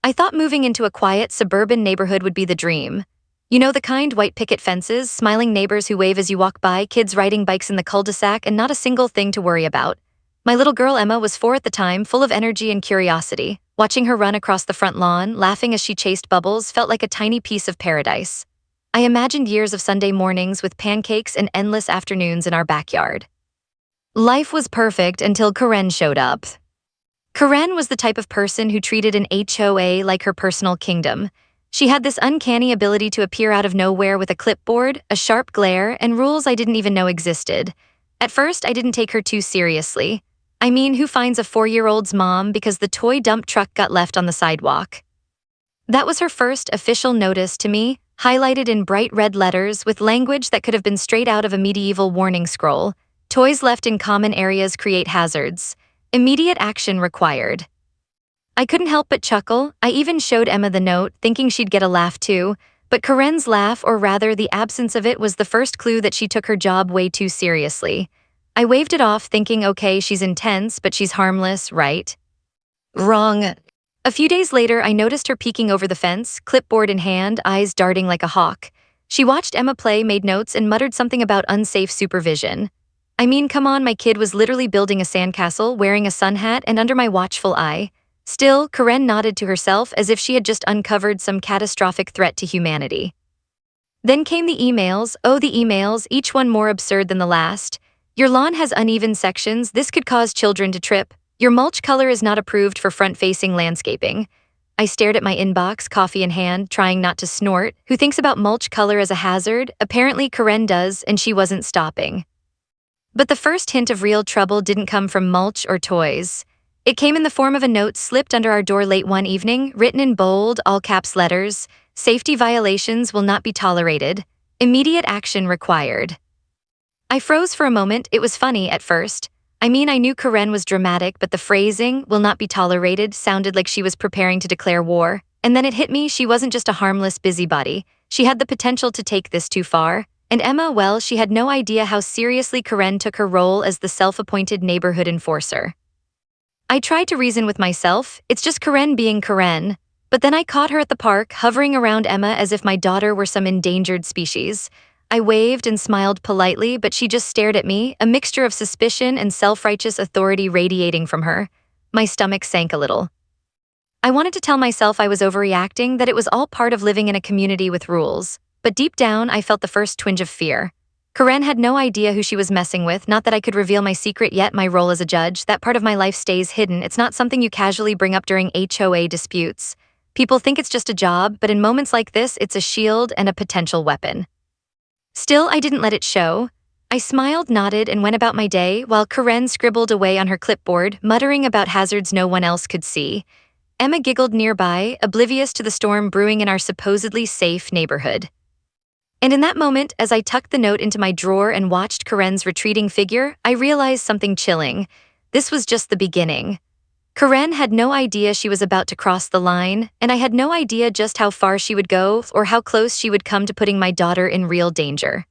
I thought moving into a quiet, suburban neighborhood would be the dream. You know, the kind: white picket fences, smiling neighbors who wave as you walk by, kids riding bikes in the cul-de-sac, and not a single thing to worry about. My little girl Emma was 4 at the time, full of energy and curiosity. Watching her run across the front lawn, laughing as she chased bubbles, felt like a tiny piece of paradise. I imagined years of Sunday mornings with pancakes and endless afternoons in our backyard. Life was perfect until Karen showed up. Karen was the type of person who treated an HOA like her personal kingdom. She had this uncanny ability to appear out of nowhere with a clipboard, a sharp glare, and rules I didn't even know existed. At first, I didn't take her too seriously. I mean, who finds a 4-year-old's mom because the toy dump truck got left on the sidewalk? That was her first official notice to me, highlighted in bright red letters with language that could have been straight out of a medieval warning scroll. Toys left in common areas create hazards. Immediate action required. I couldn't help but chuckle. I even showed Emma the note, thinking she'd get a laugh too, but Karen's laugh, or rather the absence of it, was the first clue that she took her job way too seriously. I waved it off, thinking, okay, she's intense, but she's harmless, right? Wrong. A few days later, I noticed her peeking over the fence, clipboard in hand, eyes darting like a hawk. She watched Emma play, made notes, and muttered something about unsafe supervision. I mean, come on, my kid was literally building a sandcastle, wearing a sun hat, and under my watchful eye. Still, Karen nodded to herself as if she had just uncovered some catastrophic threat to humanity. Then came the emails. Oh, the emails, each one more absurd than the last. Your lawn has uneven sections. This could cause children to trip. Your mulch color is not approved for front-facing landscaping. I stared at my inbox, coffee in hand, trying not to snort. Who thinks about mulch color as a hazard? Apparently Karen does, and she wasn't stopping. But the first hint of real trouble didn't come from mulch or toys. It came in the form of a note slipped under our door late one evening, written in bold, all-caps letters: "Safety violations will not be tolerated. Immediate action required." I froze for a moment. It was funny at first. I mean, I knew Karen was dramatic, but the phrasing, "will not be tolerated," sounded like she was preparing to declare war. And then it hit me: she wasn't just a harmless busybody. She had the potential to take this too far. And Emma, well, she had no idea how seriously Karen took her role as the self-appointed neighborhood enforcer. I tried to reason with myself, it's just Karen being Karen. But then I caught her at the park, hovering around Emma as if my daughter were some endangered species. I waved and smiled politely, but she just stared at me, a mixture of suspicion and self-righteous authority radiating from her. My stomach sank a little. I wanted to tell myself I was overreacting, that it was all part of living in a community with rules. But deep down, I felt the first twinge of fear. Karen had no idea who she was messing with, not that I could reveal my secret yet. My role as a judge, that part of my life stays hidden. It's not something you casually bring up during HOA disputes. People think it's just a job, but in moments like this, it's a shield and a potential weapon. Still, I didn't let it show. I smiled, nodded, and went about my day, while Karen scribbled away on her clipboard, muttering about hazards no one else could see. Emma giggled nearby, oblivious to the storm brewing in our supposedly safe neighborhood. And in that moment, as I tucked the note into my drawer and watched Karen's retreating figure, I realized something chilling. This was just the beginning. Karen had no idea she was about to cross the line, and I had no idea just how far she would go or how close she would come to putting my daughter in real danger.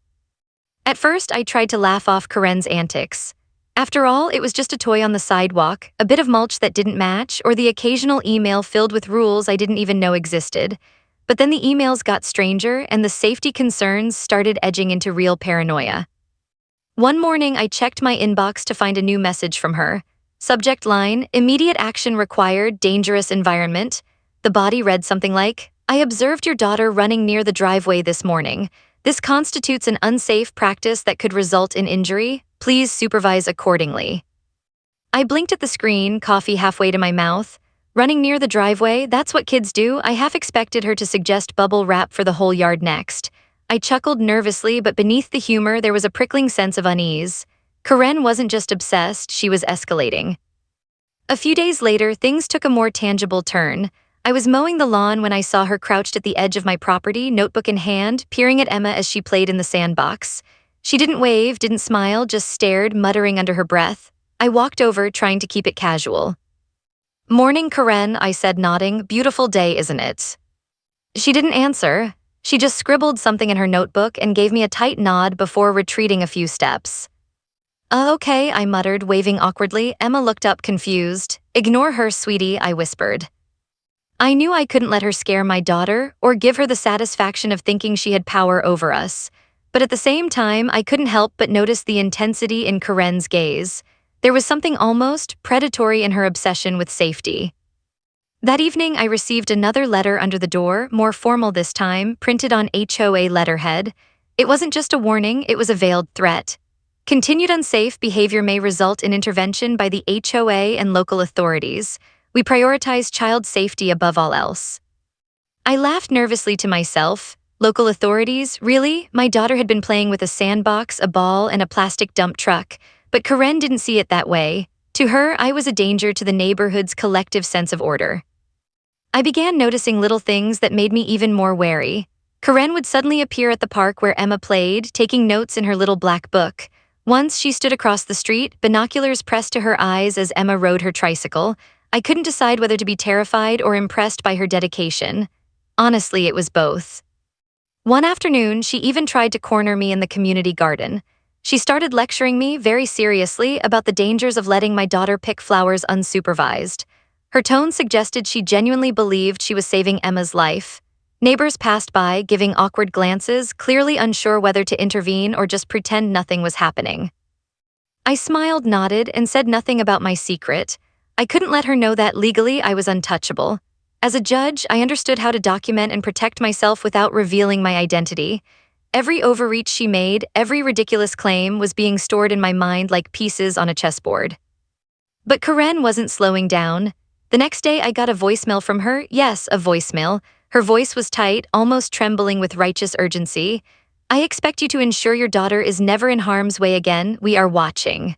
At first, I tried to laugh off Karen's antics. After all, it was just a toy on the sidewalk, a bit of mulch that didn't match, or the occasional email filled with rules I didn't even know existed. But then the emails got stranger, and the safety concerns started edging into real paranoia. One morning, I checked my inbox to find a new message from her. Subject line: "Immediate action required, dangerous environment." The body read something like, "I observed your daughter running near the driveway this morning. This constitutes an unsafe practice that could result in injury. Please supervise accordingly." I blinked at the screen, coffee halfway to my mouth. Running near the driveway, that's what kids do. I half expected her to suggest bubble wrap for the whole yard next. I chuckled nervously, but beneath the humor there was a prickling sense of unease. Karen wasn't just obsessed, she was escalating. A few days later, things took a more tangible turn. I was mowing the lawn when I saw her crouched at the edge of my property, notebook in hand, peering at Emma as she played in the sandbox. She didn't wave, didn't smile, just stared, muttering under her breath. I walked over, trying to keep it casual. "Morning, Karen," I said, nodding. "Beautiful day, isn't it?" She didn't answer. She just scribbled something in her notebook and gave me a tight nod before retreating a few steps. Okay," I muttered, waving awkwardly. Emma looked up, confused. "Ignore her, sweetie," I whispered. I knew I couldn't let her scare my daughter or give her the satisfaction of thinking she had power over us. But at the same time, I couldn't help but notice the intensity in Karen's gaze. There was something almost predatory in her obsession with safety. That evening, I received another letter under the door, more formal this time, printed on HOA letterhead. It wasn't just a warning, it was a veiled threat. Continued unsafe behavior may result in intervention by the HOA and local authorities. We prioritize child safety above all else. I laughed nervously to myself. Local authorities? Really? My daughter had been playing with a sandbox, a ball, and a plastic dump truck. But Karen didn't see it that way. To her, I was a danger to the neighborhood's collective sense of order. I began noticing little things that made me even more wary. Karen would suddenly appear at the park where Emma played, taking notes in her little black book. Once she stood across the street, binoculars pressed to her eyes as Emma rode her tricycle. I couldn't decide whether to be terrified or impressed by her dedication. Honestly, it was both. One afternoon, she even tried to corner me in the community garden. She started lecturing me very seriously about the dangers of letting my daughter pick flowers unsupervised. Her tone suggested she genuinely believed she was saving Emma's life. Neighbors passed by, giving awkward glances, clearly unsure whether to intervene or just pretend nothing was happening. I smiled, nodded, and said nothing about my secret. I couldn't let her know that legally I was untouchable. As a judge, I understood how to document and protect myself without revealing my identity. Every overreach she made, every ridiculous claim was being stored in my mind like pieces on a chessboard. But Karen wasn't slowing down. The next day, I got a voicemail from her. Yes, a voicemail. Her voice was tight, almost trembling with righteous urgency. I expect you to ensure your daughter is never in harm's way again. We are watching.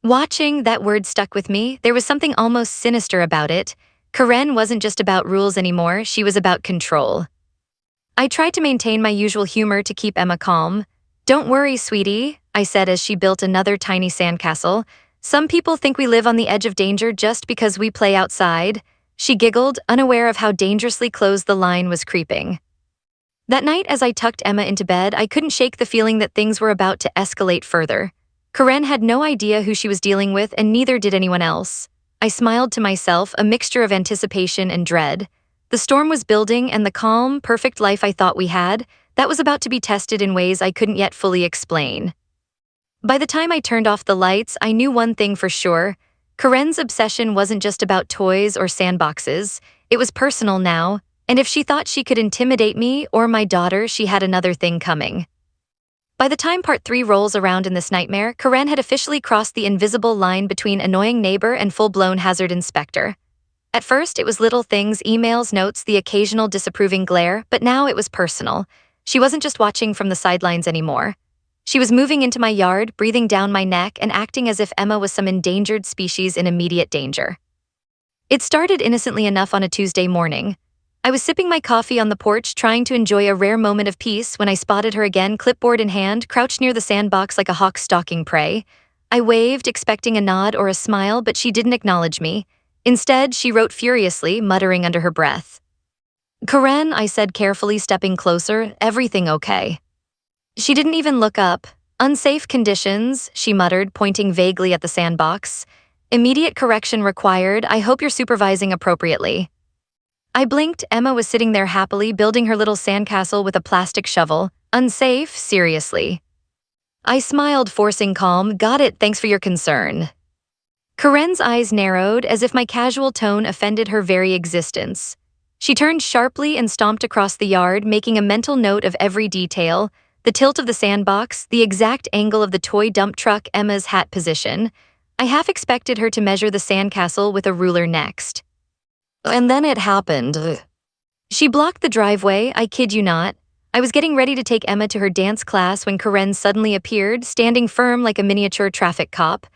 Watching, that word stuck with me. There was something almost sinister about it. Karen wasn't just about rules anymore, she was about control. I tried to maintain my usual humor to keep Emma calm. Don't worry, sweetie, I said as she built another tiny sandcastle. Some people think we live on the edge of danger just because we play outside. She giggled, unaware of how dangerously close the line was creeping. That night, as I tucked Emma into bed, I couldn't shake the feeling that things were about to escalate further. Karen had no idea who she was dealing with, and neither did anyone else. I smiled to myself, a mixture of anticipation and dread. The storm was building, and the calm, perfect life I thought we had, that was about to be tested in ways I couldn't yet fully explain. By the time I turned off the lights, I knew one thing for sure. Karen's obsession wasn't just about toys or sandboxes. It was personal now, and if she thought she could intimidate me or my daughter, she had another thing coming. By the time part 3 rolls around in this nightmare, Karen had officially crossed the invisible line between annoying neighbor and full-blown hazard inspector. At first, it was little things, emails, notes, the occasional disapproving glare, but now it was personal. She wasn't just watching from the sidelines anymore. She was moving into my yard, breathing down my neck, and acting as if Emma was some endangered species in immediate danger. It started innocently enough on a Tuesday morning. I was sipping my coffee on the porch, trying to enjoy a rare moment of peace when I spotted her again, clipboard in hand, crouched near the sandbox like a hawk stalking prey. I waved, expecting a nod or a smile, but she didn't acknowledge me. Instead, she wrote furiously, muttering under her breath. "Karen," I said carefully, stepping closer, "everything okay?" She didn't even look up. "Unsafe conditions," she muttered, pointing vaguely at the sandbox. "Immediate correction required. I hope you're supervising appropriately." I blinked. Emma was sitting there happily, building her little sandcastle with a plastic shovel. "Unsafe? Seriously?" I smiled, forcing calm. "Got it, thanks for your concern." Karen's eyes narrowed, as if my casual tone offended her very existence. She turned sharply and stomped across the yard, making a mental note of every detail: the tilt of the sandbox, the exact angle of the toy dump truck, Emma's hat position. I half expected her to measure the sandcastle with a ruler next. And then it happened. She blocked the driveway, I kid you not. I was getting ready to take Emma to her dance class when Karen suddenly appeared, standing firm like a miniature traffic cop.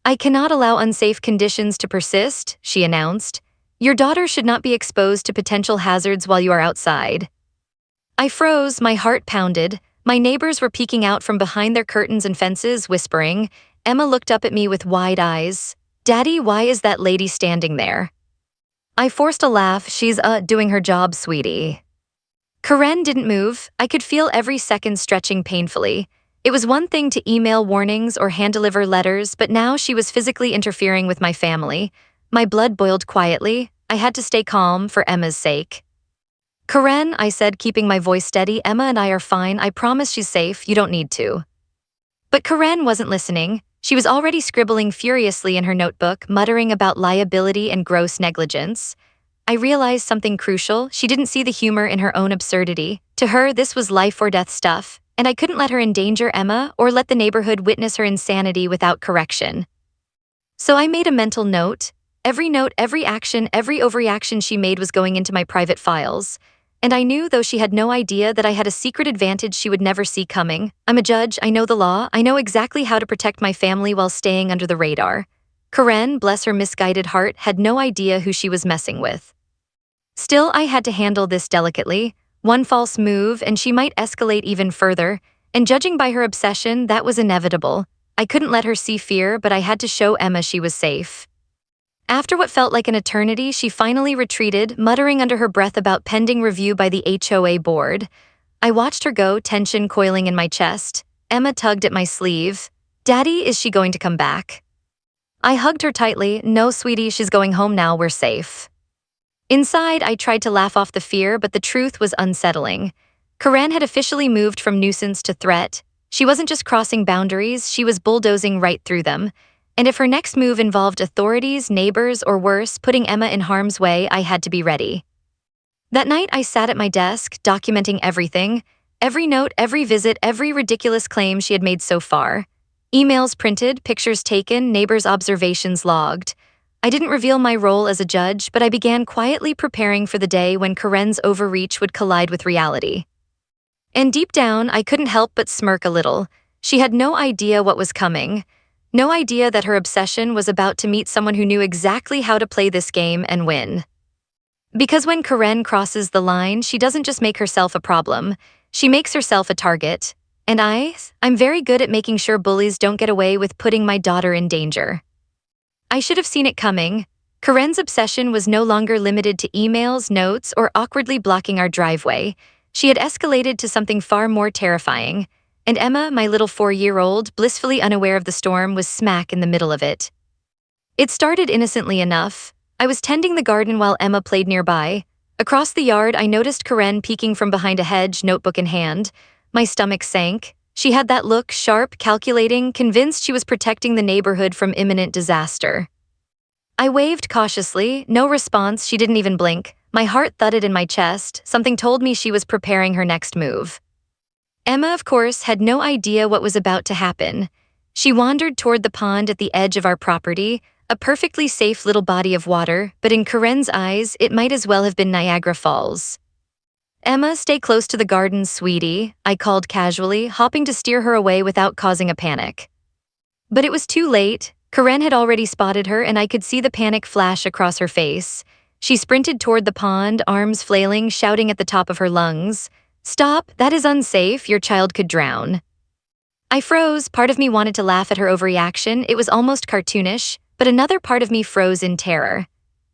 "I cannot allow unsafe conditions to persist," she announced. "Your daughter should not be exposed to potential hazards while you are outside." I froze, my heart pounded. My neighbors were peeking out from behind their curtains and fences, whispering. Emma looked up at me with wide eyes. "Daddy, why is that lady standing there?" I forced a laugh. "She's, doing her job, sweetie." Karen didn't move. I could feel every second stretching painfully. It was one thing to email warnings or hand-deliver letters, but now she was physically interfering with my family. My blood boiled quietly. I had to stay calm for Emma's sake. Karen, I said, keeping my voice steady, Emma and I are fine. I promise she's safe. You don't need to. But Karen wasn't listening. She was already scribbling furiously in her notebook, muttering about liability and gross negligence. I realized something crucial. She didn't see the humor in her own absurdity. To her, this was life or death stuff, and I couldn't let her endanger Emma or let the neighborhood witness her insanity without correction. So I made a mental note. Every note, every action, every overreaction she made was going into my private files. And I knew, though she had no idea, that I had a secret advantage she would never see coming. I'm a judge, I know the law, I know exactly how to protect my family while staying under the radar. Karen, bless her misguided heart, had no idea who she was messing with. Still, I had to handle this delicately. One false move, and she might escalate even further, and judging by her obsession, that was inevitable. I couldn't let her see fear, but I had to show Emma she was safe. After what felt like an eternity, she finally retreated, muttering under her breath about pending review by the HOA board. I watched her go, tension coiling in my chest. Emma tugged at my sleeve. "Daddy, is she going to come back?" I hugged her tightly. "No, sweetie, she's going home now, we're safe." Inside, I tried to laugh off the fear, but the truth was unsettling. Karen had officially moved from nuisance to threat. She wasn't just crossing boundaries, she was bulldozing right through them. And if her next move involved authorities, neighbors, or worse, putting Emma in harm's way, I had to be ready. That night, I sat at my desk, documenting everything. Every note, every visit, every ridiculous claim she had made so far. Emails printed, pictures taken, neighbors' observations logged. I didn't reveal my role as a judge, but I began quietly preparing for the day when Karen's overreach would collide with reality. And deep down, I couldn't help but smirk a little. She had no idea what was coming. No idea that her obsession was about to meet someone who knew exactly how to play this game and win. Because when Karen crosses the line, she doesn't just make herself a problem, she makes herself a target. And I'm very good at making sure bullies don't get away with putting my daughter in danger. I should have seen it coming. Karen's obsession was no longer limited to emails, notes, or awkwardly blocking our driveway. She had escalated to something far more terrifying. And Emma, my little 4-year-old, blissfully unaware of the storm, was smack in the middle of it. It started innocently enough. I was tending the garden while Emma played nearby. Across the yard, I noticed Karen peeking from behind a hedge, notebook in hand. My stomach sank. She had that look, sharp, calculating, convinced she was protecting the neighborhood from imminent disaster. I waved cautiously. No response, she didn't even blink. My heart thudded in my chest. Something told me she was preparing her next move. Emma, of course, had no idea what was about to happen. She wandered toward the pond at the edge of our property, a perfectly safe little body of water, but in Karen's eyes, it might as well have been Niagara Falls. "Emma, stay close to the garden, sweetie," I called casually, hoping to steer her away without causing a panic. But it was too late. Karen had already spotted her, and I could see the panic flash across her face. She sprinted toward the pond, arms flailing, shouting at the top of her lungs. "Stop, that is unsafe, your child could drown." I froze. Part of me wanted to laugh at her overreaction, it was almost cartoonish, but another part of me froze in terror.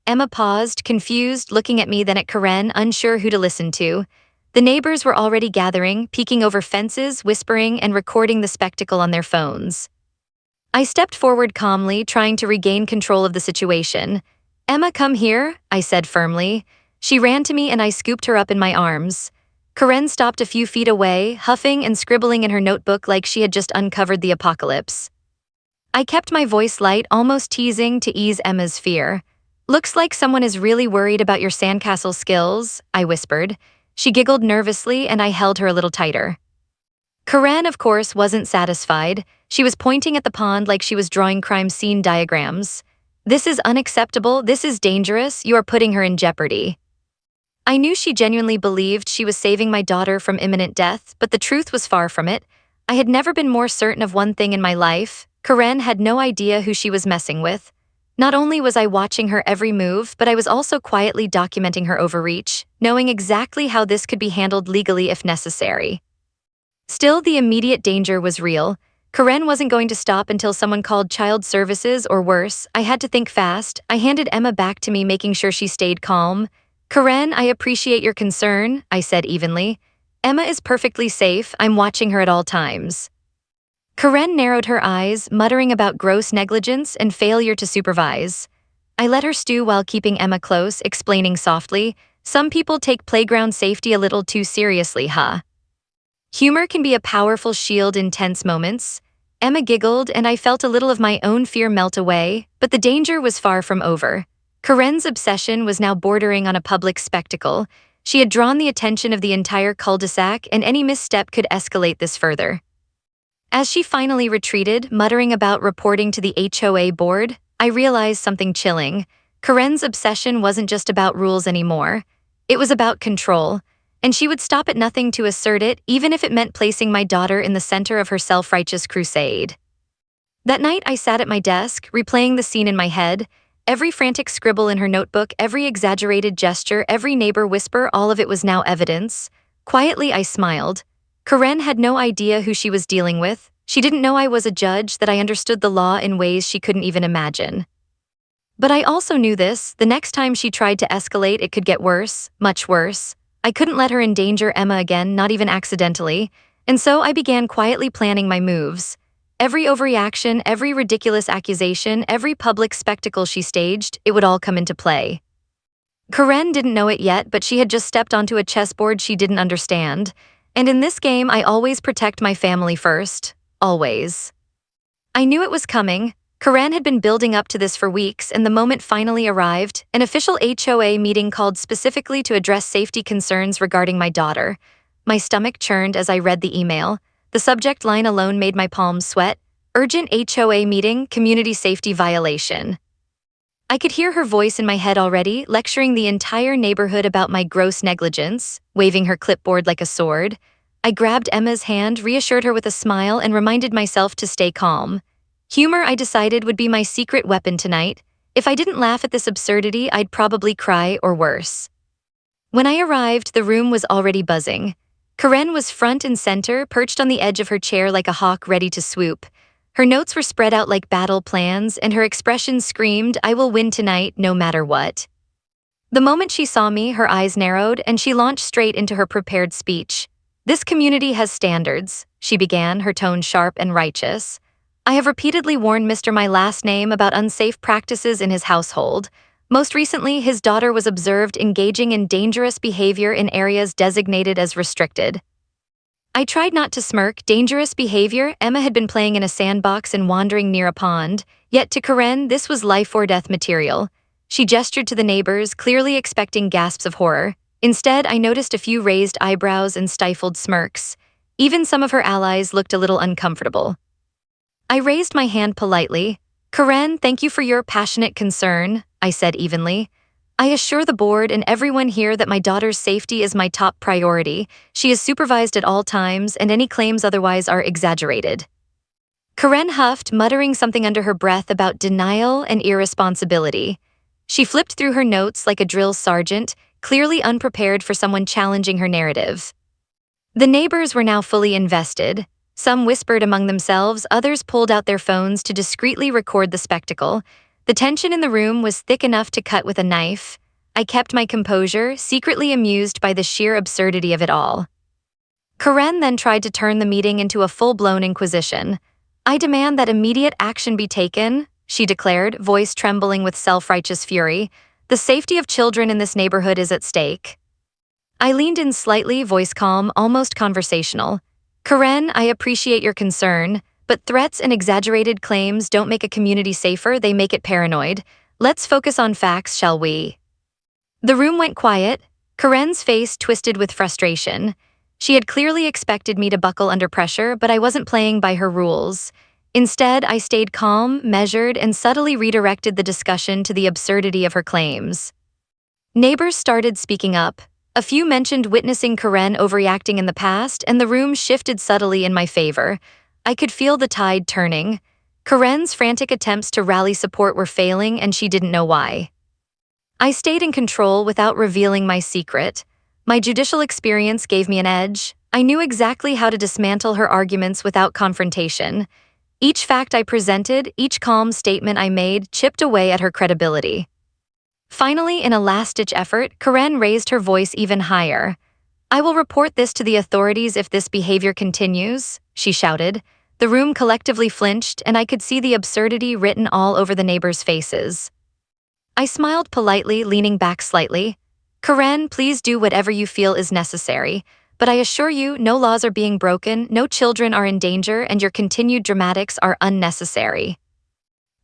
Emma paused, confused, looking at me, then at Karen, unsure who to listen to. The neighbors were already gathering, peeking over fences, whispering, and recording the spectacle on their phones. I stepped forward calmly, trying to regain control of the situation. "Emma, come here," I said firmly. She ran to me and I scooped her up in my arms. Karen stopped a few feet away, huffing and scribbling in her notebook like she had just uncovered the apocalypse. I kept my voice light, almost teasing to ease Emma's fear. "Looks like someone is really worried about your sandcastle skills," I whispered. She giggled nervously and I held her a little tighter. Karen, of course, wasn't satisfied. She was pointing at the pond like she was drawing crime scene diagrams. "This is unacceptable, this is dangerous, you are putting her in jeopardy." I knew she genuinely believed she was saving my daughter from imminent death, but the truth was far from it. I had never been more certain of one thing in my life. Karen had no idea who she was messing with. Not only was I watching her every move, but I was also quietly documenting her overreach, knowing exactly how this could be handled legally if necessary. Still, the immediate danger was real. Karen wasn't going to stop until someone called child services or worse. I had to think fast. I handed Emma back to me, making sure she stayed calm. "Karen, I appreciate your concern," I said evenly. "Emma is perfectly safe, I'm watching her at all times." Karen narrowed her eyes, muttering about gross negligence and failure to supervise. I let her stew while keeping Emma close, explaining softly, "Some people take playground safety a little too seriously, huh?" Humor can be a powerful shield in tense moments. Emma giggled, and I felt a little of my own fear melt away, but the danger was far from over. Karen's obsession was now bordering on a public spectacle. She had drawn the attention of the entire cul-de-sac, and any misstep could escalate this further. As she finally retreated, muttering about reporting to the HOA board, I realized something chilling. Karen's obsession wasn't just about rules anymore. It was about control, and she would stop at nothing to assert it, even if it meant placing my daughter in the center of her self-righteous crusade. That night, I sat at my desk, replaying the scene in my head. Every frantic scribble in her notebook, every exaggerated gesture, every neighbor whisper, all of it was now evidence. Quietly, I smiled. Karen had no idea who she was dealing with. She didn't know I was a judge, that I understood the law in ways she couldn't even imagine. But I also knew this: the next time she tried to escalate, it could get worse, much worse. I couldn't let her endanger Emma again, not even accidentally, and so I began quietly planning my moves. Every overreaction, every ridiculous accusation, every public spectacle she staged, it would all come into play. Karen didn't know it yet, but she had just stepped onto a chessboard she didn't understand. And in this game, I always protect my family first. Always. I knew it was coming. Karen had been building up to this for weeks, and the moment finally arrived, an official HOA meeting called specifically to address safety concerns regarding my daughter. My stomach churned as I read the email. The subject line alone made my palms sweat. Urgent HOA meeting, community safety violation. I could hear her voice in my head already, lecturing the entire neighborhood about my gross negligence, waving her clipboard like a sword. I grabbed Emma's hand, reassured her with a smile, and reminded myself to stay calm. Humor, I decided, would be my secret weapon tonight. If I didn't laugh at this absurdity, I'd probably cry, or worse. When I arrived, the room was already buzzing. Karen was front and center, perched on the edge of her chair like a hawk ready to swoop. Her notes were spread out like battle plans, and her expression screamed, "I will win tonight, no matter what." The moment she saw me, her eyes narrowed, and she launched straight into her prepared speech. "This community has standards," she began, her tone sharp and righteous. "I have repeatedly warned Mr. My last name about unsafe practices in his household. Most recently, his daughter was observed engaging in dangerous behavior in areas designated as restricted." I tried not to smirk. Dangerous behavior? Emma had been playing in a sandbox and wandering near a pond. Yet to Karen, this was life or death material. She gestured to the neighbors, clearly expecting gasps of horror. Instead, I noticed a few raised eyebrows and stifled smirks. Even some of her allies looked a little uncomfortable. I raised my hand politely. "Karen, thank you for your passionate concern," I said evenly. "I assure the board and everyone here that my daughter's safety is my top priority. She is supervised at all times, and any claims otherwise are exaggerated." Karen huffed, muttering something under her breath about denial and irresponsibility. She flipped through her notes like a drill sergeant, clearly unprepared for someone challenging her narrative. The neighbors were now fully invested. Some whispered among themselves, others pulled out their phones to discreetly record the spectacle. The tension in the room was thick enough to cut with a knife. I kept my composure, secretly amused by the sheer absurdity of it all. Karen then tried to turn the meeting into a full-blown inquisition. "I demand that immediate action be taken," she declared, voice trembling with self-righteous fury. "The safety of children in this neighborhood is at stake." I leaned in slightly, voice calm, almost conversational. "Karen, I appreciate your concern, but threats and exaggerated claims don't make a community safer, they make it paranoid. Let's focus on facts, shall we?" The room went quiet. Karen's face twisted with frustration. She had clearly expected me to buckle under pressure, but I wasn't playing by her rules. Instead, I stayed calm, measured, and subtly redirected the discussion to the absurdity of her claims. Neighbors started speaking up. A few mentioned witnessing Karen overreacting in the past, and the room shifted subtly in my favor. I could feel the tide turning. Karen's frantic attempts to rally support were failing, and she didn't know why. I stayed in control without revealing my secret. My judicial experience gave me an edge. I knew exactly how to dismantle her arguments without confrontation. Each fact I presented, each calm statement I made, chipped away at her credibility. Finally, in a last-ditch effort, Karen raised her voice even higher. "I will report this to the authorities if this behavior continues," she shouted. The room collectively flinched, and I could see the absurdity written all over the neighbors' faces. I smiled politely, leaning back slightly. Karen, please do whatever you feel is necessary. But I assure you, no laws are being broken, no children are in danger, and your continued dramatics are unnecessary.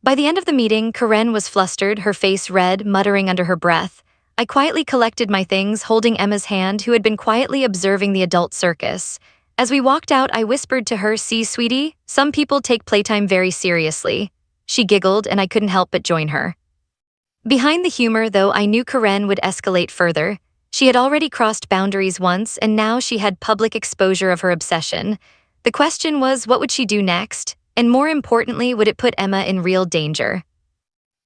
By the end of the meeting, Karen was flustered, her face red, muttering under her breath. I quietly collected my things, holding Emma's hand, who had been quietly observing the adult circus. As we walked out, I whispered to her, "See, sweetie, some people take playtime very seriously." She giggled, and I couldn't help but join her. Behind the humor, though, I knew Karen would escalate further. She had already crossed boundaries once, and now she had public exposure of her obsession. The question was, what would she do next? And more importantly, would it put Emma in real danger?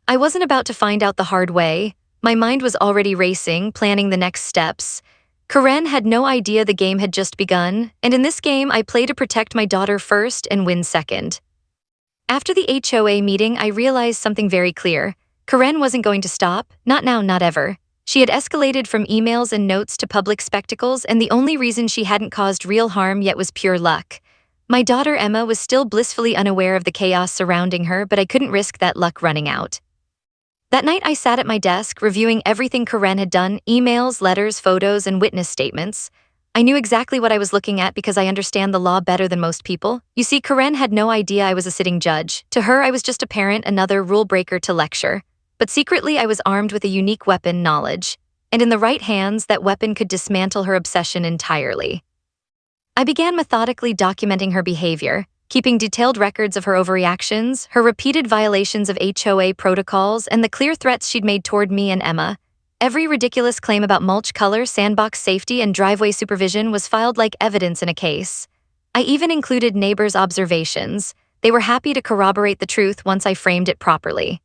I wasn't about to find out the hard way. My mind was already racing, planning the next steps. Karen had no idea the game had just begun, and in this game I play to protect my daughter first and win second. After the HOA meeting, I realized something very clear. Karen wasn't going to stop, not now, not ever. She had escalated from emails and notes to public spectacles, and the only reason she hadn't caused real harm yet was pure luck. My daughter Emma was still blissfully unaware of the chaos surrounding her, but I couldn't risk that luck running out. That night I sat at my desk, reviewing everything Karen had done, emails, letters, photos, and witness statements. I knew exactly what I was looking at because I understand the law better than most people. You see, Karen had no idea I was a sitting judge. To her, I was just a parent, another rule breaker to lecture. But secretly, I was armed with a unique weapon, knowledge. And in the right hands, that weapon could dismantle her obsession entirely. I began methodically documenting her behavior, keeping detailed records of her overreactions, her repeated violations of HOA protocols, and the clear threats she'd made toward me and Emma. Every ridiculous claim about mulch color, sandbox safety, and driveway supervision was filed like evidence in a case. I even included neighbors' observations. They were happy to corroborate the truth once I framed it properly.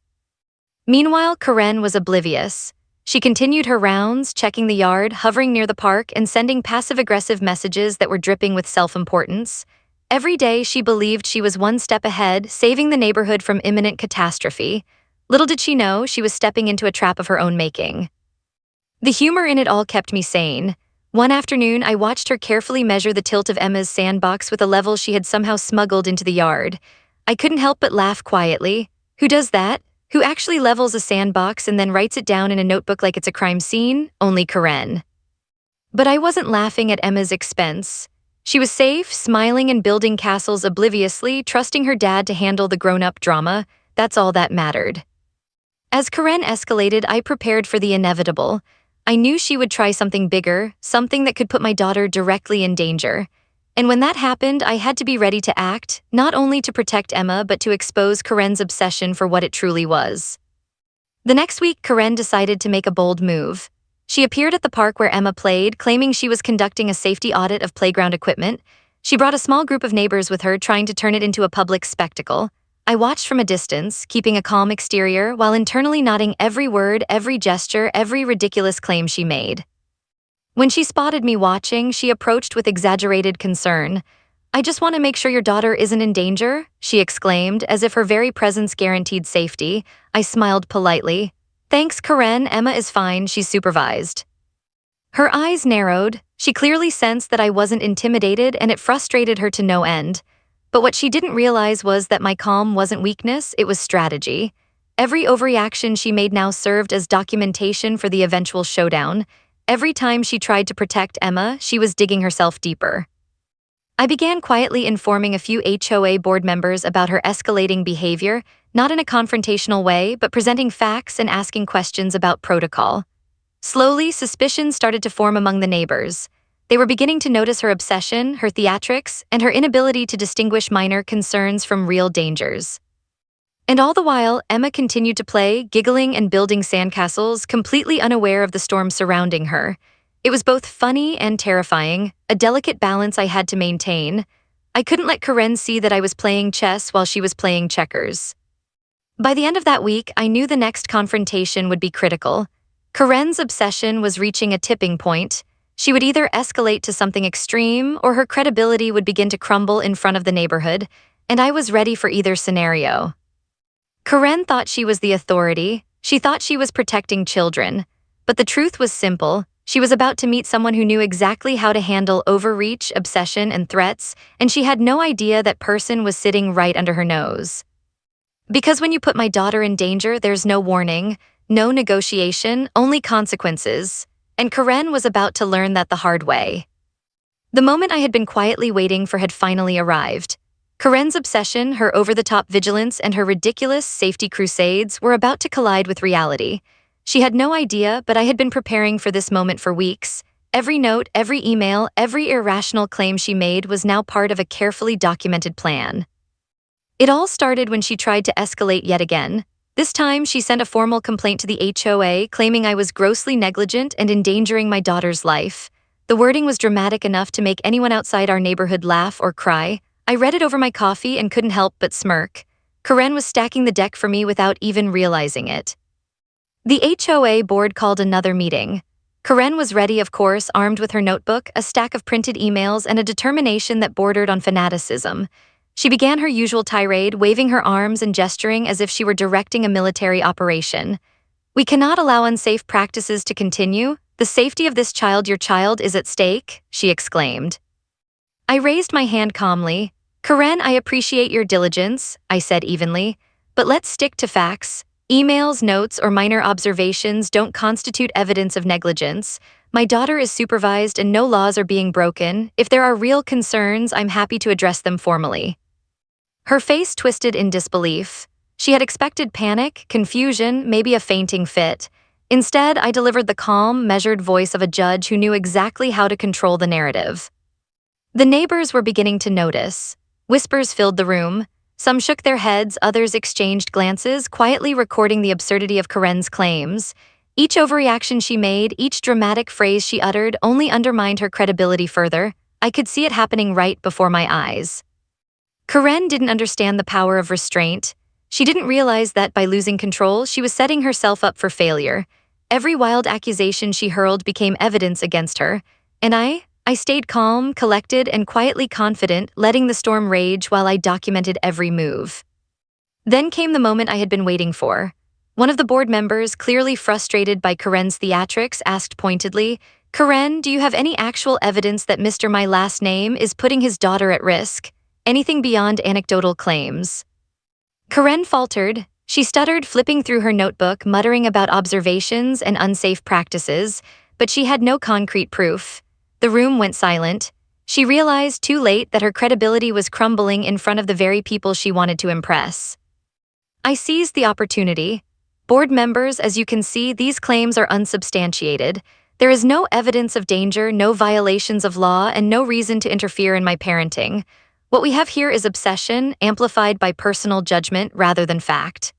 Meanwhile, Karen was oblivious. She continued her rounds, checking the yard, hovering near the park, and sending passive-aggressive messages that were dripping with self-importance. Every day, she believed she was one step ahead, saving the neighborhood from imminent catastrophe. Little did she know, she was stepping into a trap of her own making. The humor in it all kept me sane. One afternoon, I watched her carefully measure the tilt of Emma's sandbox with a level she had somehow smuggled into the yard. I couldn't help but laugh quietly. Who does that? Who actually levels a sandbox and then writes it down in a notebook like it's a crime scene? Only Karen. But I wasn't laughing at Emma's expense. She was safe, smiling and building castles obliviously, trusting her dad to handle the grown-up drama. That's all that mattered. As Karen escalated, I prepared for the inevitable. I knew she would try something bigger, something that could put my daughter directly in danger. And when that happened, I had to be ready to act, not only to protect Emma, but to expose Karen's obsession for what it truly was. The next week, Karen decided to make a bold move. She appeared at the park where Emma played, claiming she was conducting a safety audit of playground equipment. She brought a small group of neighbors with her, trying to turn it into a public spectacle. I watched from a distance, keeping a calm exterior, while internally nodding every word, every gesture, every ridiculous claim she made. When she spotted me watching, she approached with exaggerated concern. "I just want to make sure your daughter isn't in danger," she exclaimed, as if her very presence guaranteed safety. I smiled politely. "Thanks, Karen, Emma is fine, she's supervised." Her eyes narrowed. She clearly sensed that I wasn't intimidated, and it frustrated her to no end. But what she didn't realize was that my calm wasn't weakness, it was strategy. Every overreaction she made now served as documentation for the eventual showdown. Every time she tried to protect Emma, she was digging herself deeper. I began quietly informing a few HOA board members about her escalating behavior, not in a confrontational way, but presenting facts and asking questions about protocol. Slowly, suspicions started to form among the neighbors. They were beginning to notice her obsession, her theatrics, and her inability to distinguish minor concerns from real dangers. And all the while, Emma continued to play, giggling and building sandcastles, completely unaware of the storm surrounding her. It was both funny and terrifying, a delicate balance I had to maintain. I couldn't let Karen see that I was playing chess while she was playing checkers. By the end of that week, I knew the next confrontation would be critical. Karen's obsession was reaching a tipping point. She would either escalate to something extreme, or her credibility would begin to crumble in front of the neighborhood, and I was ready for either scenario. Karen thought she was the authority. She thought she was protecting children. But the truth was simple. She was about to meet someone who knew exactly how to handle overreach, obsession, and threats, and she had no idea that person was sitting right under her nose. Because when you put my daughter in danger, there's no warning, no negotiation, only consequences. And Karen was about to learn that the hard way. The moment I had been quietly waiting for had finally arrived. Karen's obsession, her over-the-top vigilance, and her ridiculous safety crusades were about to collide with reality. She had no idea, but I had been preparing for this moment for weeks. Every note, every email, every irrational claim she made was now part of a carefully documented plan. It all started when she tried to escalate yet again. This time, she sent a formal complaint to the HOA claiming I was grossly negligent and endangering my daughter's life. The wording was dramatic enough to make anyone outside our neighborhood laugh or cry. I read it over my coffee and couldn't help but smirk. Karen was stacking the deck for me without even realizing it. The HOA board called another meeting. Karen was ready, of course, armed with her notebook, a stack of printed emails, and a determination that bordered on fanaticism. She began her usual tirade, waving her arms and gesturing as if she were directing a military operation. "We cannot allow unsafe practices to continue. The safety of this child, your child, is at stake," she exclaimed. I raised my hand calmly. "Karen, I appreciate your diligence," I said evenly, "but let's stick to facts. Emails, notes, or minor observations don't constitute evidence of negligence. My daughter is supervised and no laws are being broken. If there are real concerns, I'm happy to address them formally." Her face twisted in disbelief. She had expected panic, confusion, maybe a fainting fit. Instead, I delivered the calm, measured voice of a judge who knew exactly how to control the narrative. The neighbors were beginning to notice. Whispers filled the room. Some shook their heads, others exchanged glances, quietly recording the absurdity of Karen's claims. Each overreaction she made, each dramatic phrase she uttered, only undermined her credibility further. I could see it happening right before my eyes. Karen didn't understand the power of restraint. She didn't realize that by losing control, she was setting herself up for failure. Every wild accusation she hurled became evidence against her, and I stayed calm, collected, and quietly confident, letting the storm rage while I documented every move. Then came the moment I had been waiting for. One of the board members, clearly frustrated by Karen's theatrics, asked pointedly, "Karen, do you have any actual evidence that Mr. My last name is putting his daughter at risk? Anything beyond anecdotal claims?" Karen faltered. She stuttered, flipping through her notebook, muttering about observations and unsafe practices, but she had no concrete proof. The room went silent. She realized too late that her credibility was crumbling in front of the very people she wanted to impress. I seized the opportunity. "Board members, as you can see, these claims are unsubstantiated. There is no evidence of danger, no violations of law, and no reason to interfere in my parenting. What we have here is obsession, amplified by personal judgment rather than fact."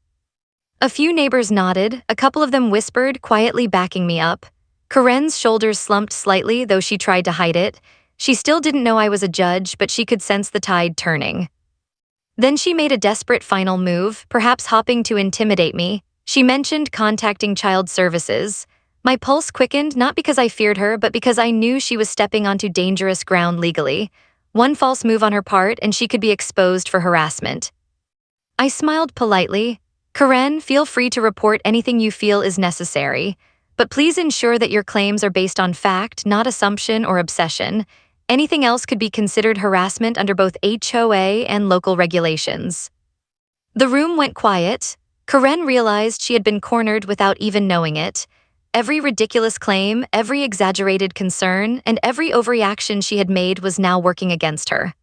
A few neighbors nodded, a couple of them whispered, quietly backing me up. Karen's shoulders slumped slightly, though she tried to hide it. She still didn't know I was a judge, but she could sense the tide turning. Then she made a desperate final move, perhaps hoping to intimidate me. She mentioned contacting child services. My pulse quickened, not because I feared her, but because I knew she was stepping onto dangerous ground legally. One false move on her part, and she could be exposed for harassment. I smiled politely. "Karen, feel free to report anything you feel is necessary. But please ensure that your claims are based on fact, not assumption or obsession. Anything else could be considered harassment under both HOA and local regulations." The room went quiet. Karen realized she had been cornered without even knowing it. Every ridiculous claim, every exaggerated concern, and every overreaction she had made was now working against her.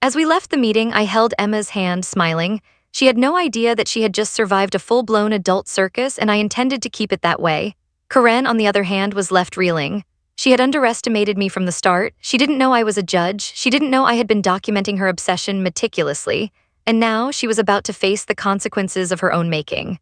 As we left the meeting, I held Emma's hand, smiling. She had no idea that she had just survived a full-blown adult circus, and I intended to keep it that way. Karen, on the other hand, was left reeling. She had underestimated me from the start. She didn't know I was a judge. She didn't know I had been documenting her obsession meticulously. And now she was about to face the consequences of her own making.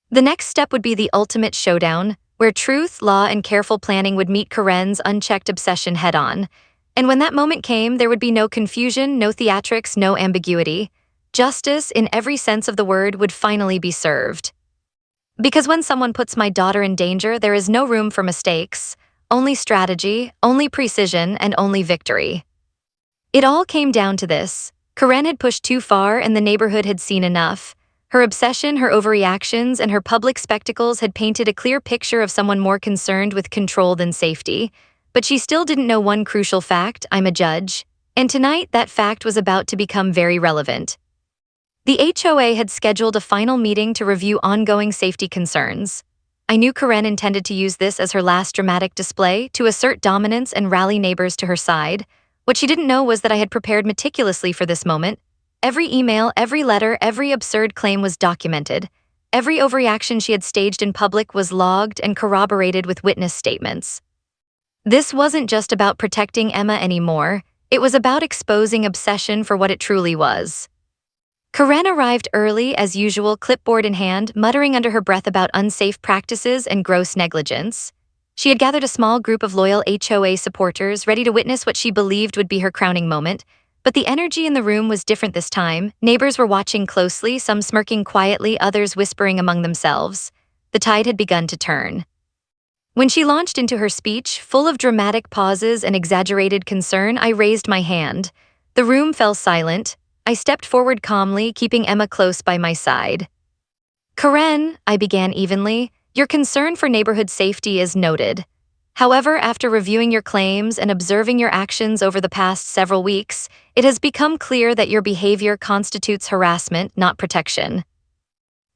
The next step would be the ultimate showdown, where truth, law, and careful planning would meet Karen's unchecked obsession head-on. And when that moment came, there would be no confusion, no theatrics, no ambiguity. Justice, in every sense of the word, would finally be served. Because when someone puts my daughter in danger, there is no room for mistakes, only strategy, only precision, and only victory. It all came down to this. Karen had pushed too far, and the neighborhood had seen enough. Her obsession, her overreactions, and her public spectacles had painted a clear picture of someone more concerned with control than safety. But she still didn't know one crucial fact: I'm a judge. And tonight, that fact was about to become very relevant. The HOA had scheduled a final meeting to review ongoing safety concerns. I knew Karen intended to use this as her last dramatic display to assert dominance and rally neighbors to her side. What she didn't know was that I had prepared meticulously for this moment. Every email, every letter, every absurd claim was documented. Every overreaction she had staged in public was logged and corroborated with witness statements. This wasn't just about protecting Emma anymore, it was about exposing obsession for what it truly was. Karen arrived early as usual, clipboard in hand, muttering under her breath about unsafe practices and gross negligence. She had gathered a small group of loyal HOA supporters ready to witness what she believed would be her crowning moment, but the energy in the room was different this time. Neighbors were watching closely, some smirking quietly, others whispering among themselves. The tide had begun to turn. When she launched into her speech, full of dramatic pauses and exaggerated concern, I raised my hand. The room fell silent. I stepped forward calmly, keeping Emma close by my side. "Karen," I began evenly, "your concern for neighborhood safety is noted. However, after reviewing your claims and observing your actions over the past several weeks, it has become clear that your behavior constitutes harassment, not protection."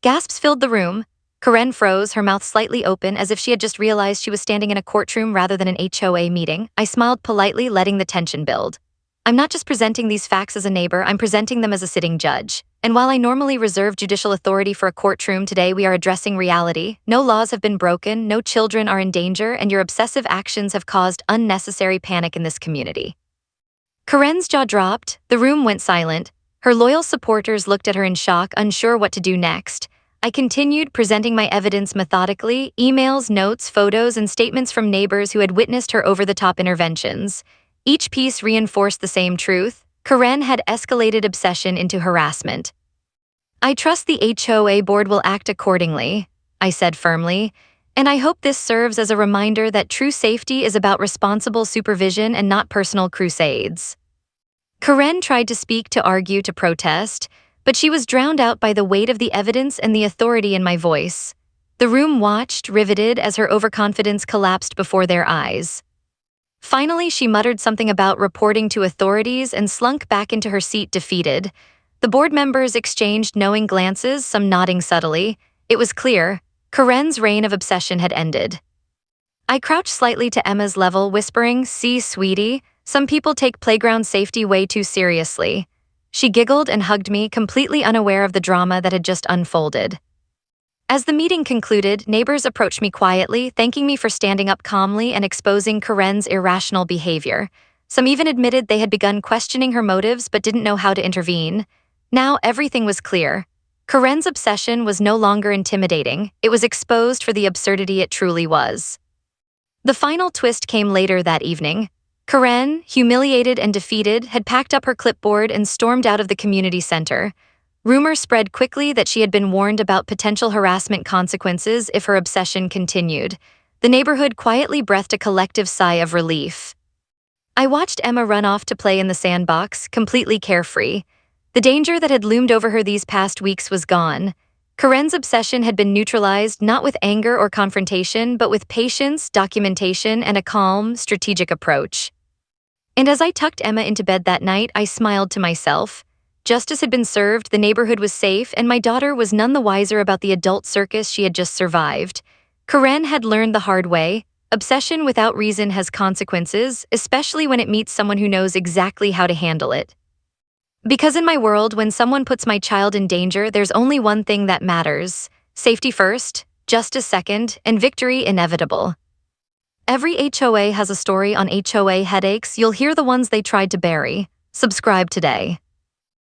Gasps filled the room. Karen froze, her mouth slightly open as if she had just realized she was standing in a courtroom rather than an HOA meeting. I smiled politely, letting the tension build. "I'm not just presenting these facts as a neighbor, I'm presenting them as a sitting judge. And while I normally reserve judicial authority for a courtroom, today we are addressing reality. No laws have been broken, no children are in danger, and your obsessive actions have caused unnecessary panic in this community." Karen's jaw dropped, the room went silent. Her loyal supporters looked at her in shock, unsure what to do next. I continued, presenting my evidence methodically, emails, notes, photos, and statements from neighbors who had witnessed her over-the-top interventions. Each piece reinforced the same truth: Karen had escalated obsession into harassment. "I trust the HOA board will act accordingly," I said firmly, "and I hope this serves as a reminder that true safety is about responsible supervision and not personal crusades." Karen tried to speak, to argue, to protest, but she was drowned out by the weight of the evidence and the authority in my voice. The room watched, riveted, as her overconfidence collapsed before their eyes. Finally, she muttered something about reporting to authorities and slunk back into her seat, defeated. The board members exchanged knowing glances, some nodding subtly. It was clear, Karen's reign of obsession had ended. I crouched slightly to Emma's level, whispering, "See, sweetie, some people take playground safety way too seriously." She giggled and hugged me, completely unaware of the drama that had just unfolded. As the meeting concluded, neighbors approached me quietly, thanking me for standing up calmly and exposing Karen's irrational behavior. Some even admitted they had begun questioning her motives but didn't know how to intervene. Now everything was clear. Karen's obsession was no longer intimidating, it was exposed for the absurdity it truly was. The final twist came later that evening. Karen, humiliated and defeated, had packed up her clipboard and stormed out of the community center. Rumor spread quickly that she had been warned about potential harassment consequences if her obsession continued. The neighborhood quietly breathed a collective sigh of relief. I watched Emma run off to play in the sandbox, completely carefree. The danger that had loomed over her these past weeks was gone. Karen's obsession had been neutralized not with anger or confrontation, but with patience, documentation, and a calm, strategic approach. And as I tucked Emma into bed that night, I smiled to myself. Justice had been served, the neighborhood was safe, and my daughter was none the wiser about the adult circus she had just survived. Karen had learned the hard way. Obsession without reason has consequences, especially when it meets someone who knows exactly how to handle it. Because in my world, when someone puts my child in danger, there's only one thing that matters: safety first, justice second, and victory inevitable. Every HOA has a story on HOA Headaches. You'll hear the ones they tried to bury. Subscribe today.